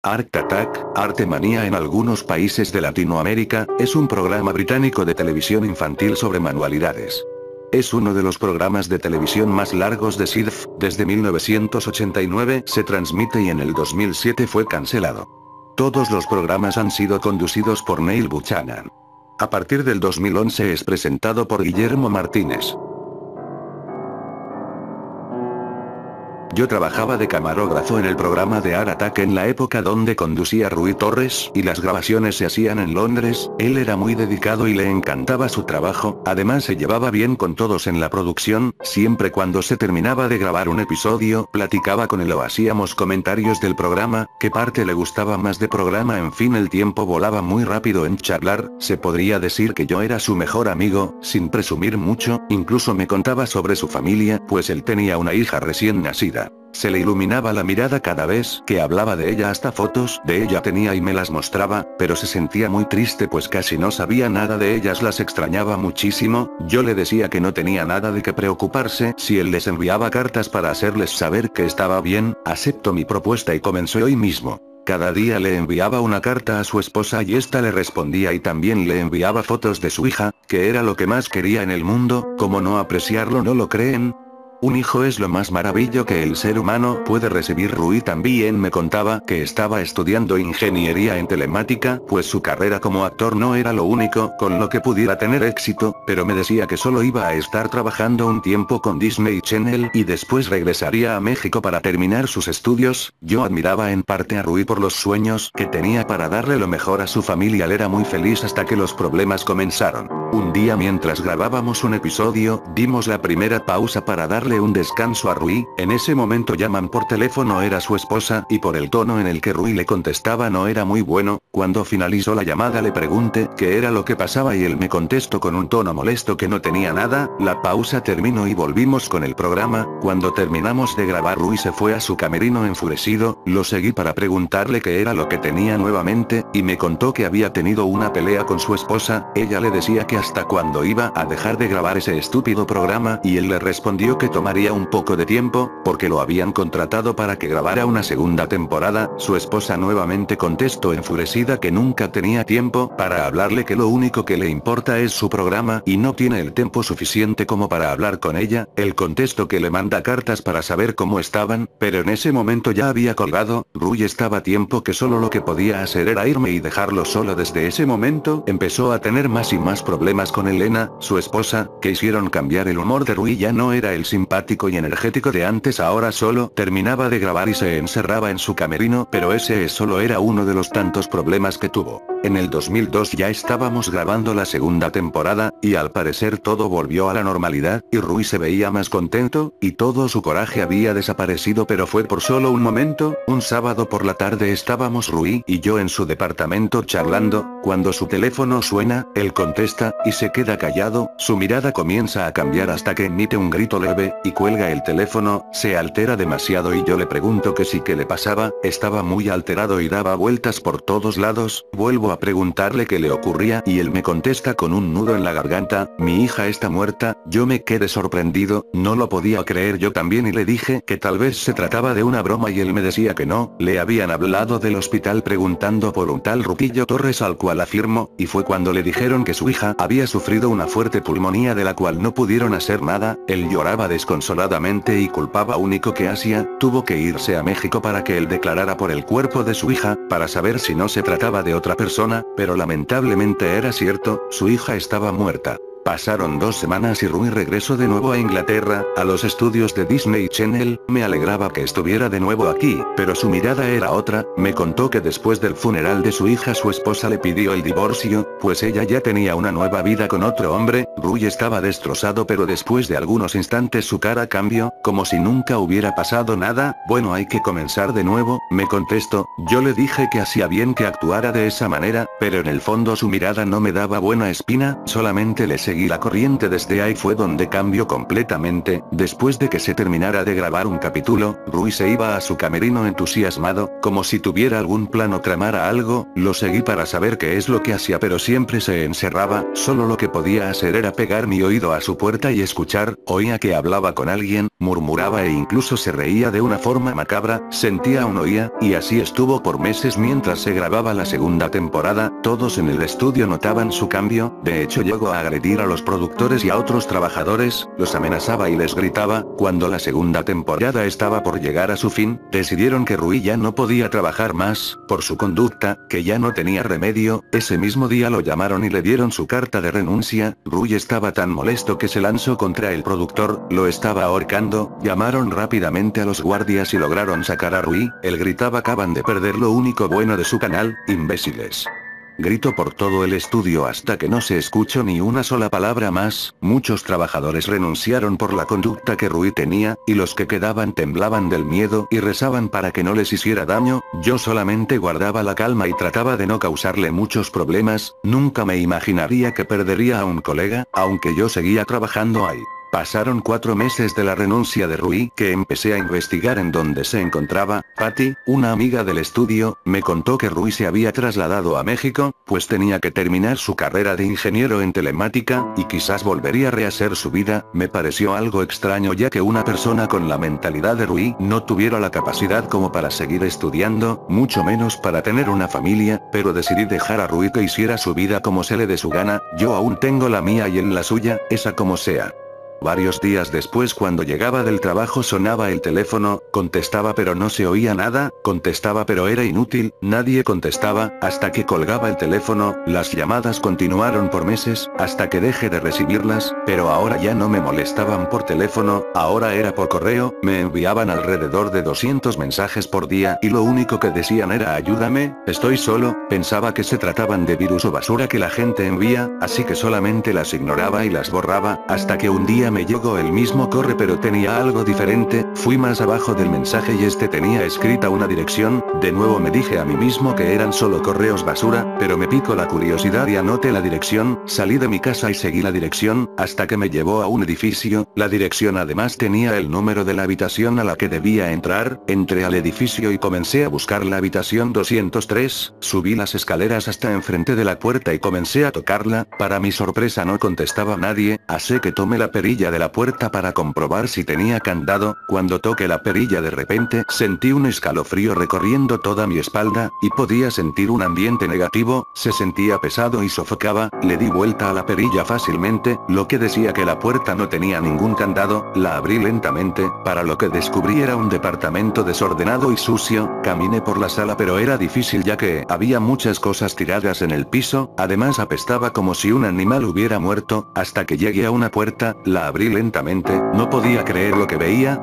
Art Attack, Arte Manía en algunos países de Latinoamérica, es un programa británico de televisión infantil sobre manualidades. Es uno de los programas de televisión más largos de SIDF, desde 1989 se transmite y en el 2007 fue cancelado. Todos los programas han sido conducidos por Neil Buchanan. A partir del 2011 es presentado por Guillermo Martínez. Yo trabajaba de camarógrafo en el programa de Art Attack en la época donde conducía Rui Torres, y las grabaciones se hacían en Londres. Él era muy dedicado y le encantaba su trabajo, además se llevaba bien con todos en la producción. Siempre cuando se terminaba de grabar un episodio, platicaba con él o hacíamos comentarios del programa, qué parte le gustaba más de programa, en fin, el tiempo volaba muy rápido en charlar. Se podría decir que yo era su mejor amigo, sin presumir mucho. Incluso me contaba sobre su familia, pues él tenía una hija recién nacida. Se le iluminaba la mirada cada vez que hablaba de ella, hasta fotos de ella tenía y me las mostraba, pero se sentía muy triste pues casi no sabía nada de ellas, las extrañaba muchísimo. Yo le decía que no tenía nada de qué preocuparse si él les enviaba cartas para hacerles saber que estaba bien. Aceptó mi propuesta y comenzó hoy mismo. Cada día le enviaba una carta a su esposa y ésta le respondía, y también le enviaba fotos de su hija, que era lo que más quería en el mundo. ¿Cómo no apreciarlo, no lo creen? Un hijo es lo más maravilloso que el ser humano puede recibir. Rui también me contaba que estaba estudiando ingeniería en telemática, pues su carrera como actor no era lo único con lo que pudiera tener éxito, pero me decía que solo iba a estar trabajando un tiempo con Disney Channel y después regresaría a México para terminar sus estudios. Yo admiraba en parte a Rui por los sueños que tenía para darle lo mejor a su familia. Él era muy feliz hasta que los problemas comenzaron. Un día mientras grabábamos un episodio, dimos la primera pausa para darle un descanso a Rui. En ese momento llaman por teléfono, era su esposa, y por el tono en el que Rui le contestaba no era muy bueno. Cuando finalizó la llamada le pregunté qué era lo que pasaba y él me contestó con un tono molesto que no tenía nada. La pausa terminó y volvimos con el programa. Cuando terminamos de grabar, Rui se fue a su camerino enfurecido. Lo seguí para preguntarle qué era lo que tenía nuevamente, y me contó que había tenido una pelea con su esposa. Ella le decía que hasta cuándo iba a dejar de grabar ese estúpido programa, y él le respondió que tomaría un poco de tiempo, porque lo habían contratado para que grabara una segunda temporada. Su esposa nuevamente contestó enfurecida que nunca tenía tiempo para hablarle, que lo único que le importa es su programa y no tiene el tiempo suficiente como para hablar con ella. Él contestó que le manda cartas para saber cómo estaban, pero en ese momento ya había colgado. Rui estaba a tiempo que solo lo que podía hacer era irme y dejarlo solo. Desde ese momento empezó a tener más y más problemas con Elena, su esposa, que hicieron cambiar el humor de Rui. Ya no era el simpático y energético de antes, ahora solo terminaba de grabar y se encerraba en su camerino, pero ese solo era uno de los tantos problemas que tuvo. En el 2002 ya estábamos grabando la segunda temporada, y al parecer todo volvió a la normalidad, y Rui se veía más contento, y todo su coraje había desaparecido, pero fue por solo un momento. Un sábado por la tarde estábamos Rui y yo en su departamento charlando, cuando su teléfono suena. Él contesta, y se queda callado. Su mirada comienza a cambiar hasta que emite un grito leve, y cuelga el teléfono. Se altera demasiado y yo le pregunto que sí, que le pasaba. Estaba muy alterado y daba vueltas por todos lados. Vuelvo a preguntarle qué le ocurría y él me contesta con un nudo en la garganta: mi hija está muerta. Yo me quedé sorprendido, no lo podía creer yo también, y le dije que tal vez se trataba de una broma y él me decía que no. Le habían hablado del hospital preguntando por un tal Rutillo Torres, al cual afirmó, y fue cuando le dijeron que su hija había sufrido una fuerte pulmonía de la cual no pudieron hacer nada. Él lloraba desconsoladamente y culpaba. Único que hacía, tuvo que irse a México para que él declarara por el cuerpo de su hija, para saber si no se trataba de otra persona, pero lamentablemente era cierto, su hija estaba muerta. Pasaron 2 semanas y Rui regresó de nuevo a Inglaterra, a los estudios de Disney Channel. Me alegraba que estuviera de nuevo aquí, pero su mirada era otra. Me contó que después del funeral de su hija su esposa le pidió el divorcio, pues ella ya tenía una nueva vida con otro hombre. Rui estaba destrozado, pero después de algunos instantes su cara cambió, como si nunca hubiera pasado nada. Bueno, hay que comenzar de nuevo, me contestó. Yo le dije que hacía bien que actuara de esa manera, pero en el fondo su mirada no me daba buena espina. Solamente le seguía seguí la corriente desde ahí fue donde cambió completamente. Después de que se terminara de grabar un capítulo, Rui se iba a su camerino entusiasmado, como si tuviera algún plan o tramara algo. Lo seguí para saber qué es lo que hacía, pero siempre se encerraba. Solo lo que podía hacer era pegar mi oído a su puerta y escuchar. Oía que hablaba con alguien, murmuraba e incluso se reía de una forma macabra. Sentía un oía, y así estuvo por meses mientras se grababa la segunda temporada. Todos en el estudio notaban su cambio. De hecho, llegó a agredir a los productores y a otros trabajadores, los amenazaba y les gritaba. Cuando la segunda temporada estaba por llegar a su fin, decidieron que Rui ya no podía trabajar más, por su conducta, que ya no tenía remedio. Ese mismo día lo llamaron y le dieron su carta de renuncia. Rui estaba tan molesto que se lanzó contra el productor, lo estaba ahorcando. Llamaron rápidamente a los guardias y lograron sacar a Rui. Él gritaba: acaban de perder lo único bueno de su canal, imbéciles. Gritó por todo el estudio hasta que no se escuchó ni una sola palabra más. Muchos trabajadores renunciaron por la conducta que Rui tenía, y los que quedaban temblaban del miedo y rezaban para que no les hiciera daño. Yo solamente guardaba la calma y trataba de no causarle muchos problemas. Nunca me imaginaría que perdería a un colega, aunque yo seguía trabajando ahí. Pasaron 4 meses de la renuncia de Rui que empecé a investigar en dónde se encontraba. Patty, una amiga del estudio, me contó que Rui se había trasladado a México, pues tenía que terminar su carrera de ingeniero en telemática, y quizás volvería a rehacer su vida. Me pareció algo extraño ya que una persona con la mentalidad de Rui no tuviera la capacidad como para seguir estudiando, mucho menos para tener una familia, pero decidí dejar a Rui que hiciera su vida como se le dé su gana. Yo aún tengo la mía y él la suya, esa como sea. Varios días después, cuando llegaba del trabajo, sonaba el teléfono, contestaba pero no se oía nada, contestaba pero era inútil, nadie contestaba, hasta que colgaba el teléfono. Las llamadas continuaron por meses, hasta que dejé de recibirlas, pero ahora ya no me molestaban por teléfono, ahora era por correo. Me enviaban alrededor de 200 mensajes por día, y lo único que decían era: ayúdame, estoy solo. Pensaba que se trataban de virus o basura que la gente envía, así que solamente las ignoraba y las borraba, hasta que un día me llegó el mismo correo pero tenía algo diferente. Fui más abajo del mensaje y este tenía escrita una dirección. De nuevo me dije a mí mismo que eran solo correos basura, pero me picó la curiosidad y anoté la dirección. Salí de mi casa y seguí la dirección, hasta que me llevó a un edificio. La dirección además tenía el número de la habitación a la que debía entrar. Entré al edificio y comencé a buscar la habitación 203, subí las escaleras hasta enfrente de la puerta y comencé a tocarla. Para mi sorpresa no contestaba nadie, así que tomé la perilla de la puerta para comprobar si tenía candado. Cuando toqué la perilla de repente sentí un escalofrío recorriendo toda mi espalda, y podía sentir un ambiente negativo, se sentía pesado y sofocaba. Le di vuelta a la perilla fácilmente, lo que decía que la puerta no tenía ningún candado. La abrí lentamente, para lo que descubrí era un departamento desordenado y sucio. Caminé por la sala pero era difícil ya que había muchas cosas tiradas en el piso, además apestaba como si un animal hubiera muerto, hasta que llegué a una puerta. La abrí lentamente, no podía creer lo que veía.